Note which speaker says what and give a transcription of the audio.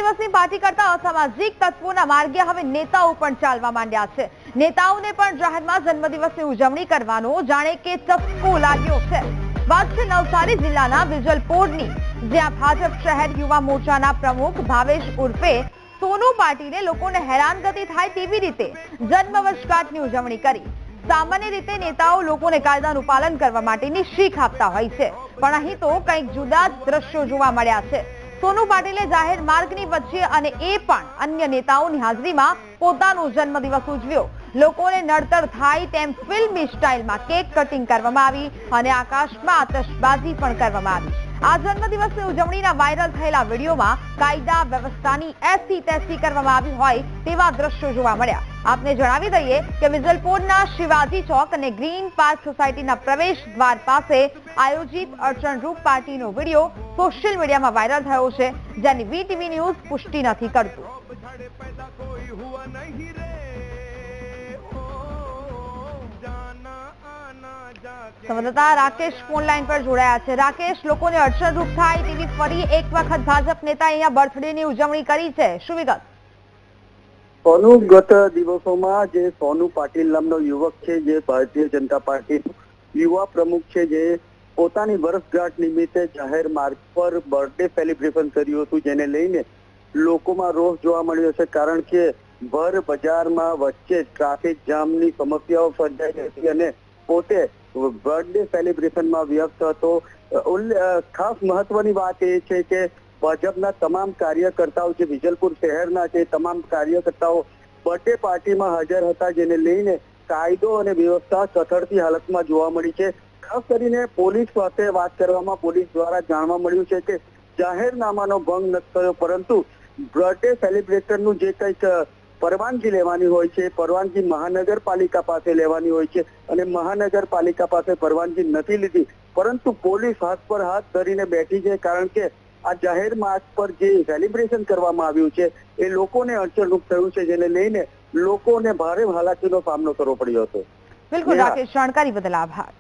Speaker 1: જન્મદિવસની પાર્ટી કરતા અસામાજિક તત્વોના માર્ગે હવે નેતાઓ પણ ચાલવા માંડ્યા છે। નેતાઓને પણ જાહેરમાં જન્મદિવસની ઉજવણી કરવાનો જાણે કે ચસ્કો લાગ્યો છે। વાત છે નવસારી જિલ્લાના વિજલપોરની, જ્યાં ભાજપ શહેર યુવા મોરચાના પ્રમુખ ભાવેશ ઉર્ફે સોનુ પાટીલે લોકોને હેરાનગતિ થાય તેવી રીતે જન્મ વર્ષગાંઠની ઉજવણી કરી। સામાન્ય રીતે નેતાઓ લોકોને કાયદાનું પાલન કરવા માટેની શીખ આપતા હોય છે, પણ અહીં તો કંઈક જુદા જ દ્રશ્યો જોવા મળ્યા છે। સોનુ પાટીલે જાહેર માર્ગની વચ્ચે અને એ પણ અન્ય નેતાઓની હાજરીમાં પોતાનો જન્મદિવસ ઉજવ્યો। લોકોને નડતર થાય તેમ ફિલ્મી સ્ટાઇલમાં કેક કટિંગ કરવામાં આવી અને આકાશમાં આતશબાજી પણ કરવામાં આવી। આ જન્મદિવસની ઉજવણીના વાયરલ થયેલા વિડીયોમાં કાયદા વ્યવસ્થાની એસી તેસી કરવામાં આવી હોય તેવા દ્રશ્યો જોવા મળ્યા। આપને જણાવી દઈએ કે વિજલપોરના શિવાજી ચોક અને ગ્રીન પાર્ક સોસાયટીના પ્રવેશ દ્વાર પાસે આયોજિત અડચણરૂપ પાર્ટીનો વિડીયો સોશિયલ મીડિયામાં વાયરલ થયો છે, જેની વીટીવી ન્યૂઝ પુષ્ટિ નથી કરતું। સંવાદદાતા રાકેશ ફોન લાઈન પર જોડાયા છે। રાકેશ, લોકોને અડચણરૂપ થાય તેવી ફરી એક વખત ભાજપ નેતા અહીંયા બર્થડેની ઉજવણી કરી છે, શું વિગત?
Speaker 2: સોનુ ગત દિવસોમાં જે સોનુ પાટીલ નામનો યુવક છે, જે ભારતીય જનતા પાર્ટીનો યુવા પ્રમુખ છે, જે પોતાની વર્ષગાંઠ નિમિત્તે જાહેર માર્ગ પર બર્થડે સેલિબ્રેશન કર્યું હતું, જેને લઈને લોકોમાં રોષ જોવા મળ્યો છે। કારણ કે ભર બજારમાં વચ્ચે ટ્રાફિક જામની સમસ્યાઓ સર્જાઈ હતી અને પોતે બર્થડે સેલિબ્રેશનમાં વ્યસ્ત હતો। ખાસ મહત્વની વાત એ છે કે ભાજપના તમામ કાર્યકર્તાઓ જે વિજલપુર શહેરના છે, તમામ કાર્યકર્તાઓ બર્થડે પાર્ટીમાં હાજર હતા, જેને લઈને કાયદો અને વ્યવસ્થા કથળતી હાલતમાં જોવા મળી છે। ખાસ કરીને પોલીસ સાથે વાત કરવામાં પોલીસ દ્વારા જાણવા મળ્યું છે કે જાહેરનામાનો ભંગ નથી થયો, પરંતુ બર્થડે સેલિબ્રેશનનું જે કંઈક પરવાનગી લેવાની હોય છે, પરવાનગી મહાનગરપાલિકા પાસે લેવાની હોય છે અને મહાનગરપાલિકા પાસે પરવાનગી નથી લીધી, પરંતુ પોલીસ હાથ પર હાથ ધરીને બેઠી છે। કારણ કે આ જાહેર માર્ગ પર જે સેલિબ્રેશન કરવામાં આવ્યું છે એ લોકોને અડચણરૂપ થયું છે, જેને લઈને લોકોને ભારે હાલાકીનો સામનો કરવો પડ્યો હતો।
Speaker 1: બિલકુલ રાકેશ, જાણકારી બદલ આભાર।